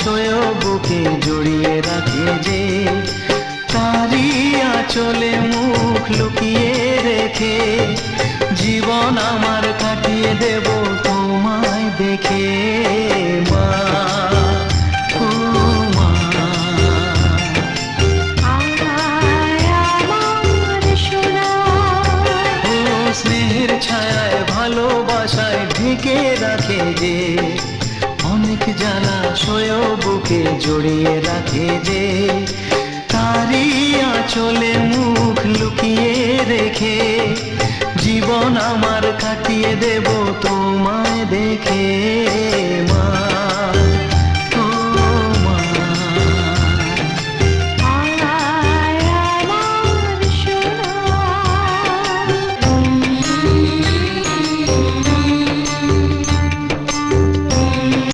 জলাশয় বুকে জড়িয়ে রাখে যে, তারই আঁচলে মুখ লুকিয়ে রেখে জীবন আমার কাটিয়ে দেব তোমায় দেখে। মা, ও মা, ও স্নেহের ছায়ায় ভালোবাসায় ঢেকে রাখে যে, অনেক জলাশয় বুকে জড়িয়ে রাখে যে, তারই আঁচলে মুখ লুকিয়ে রেখে জীবন আমার কাটিয়ে দেব তোমায় দেখে। মা।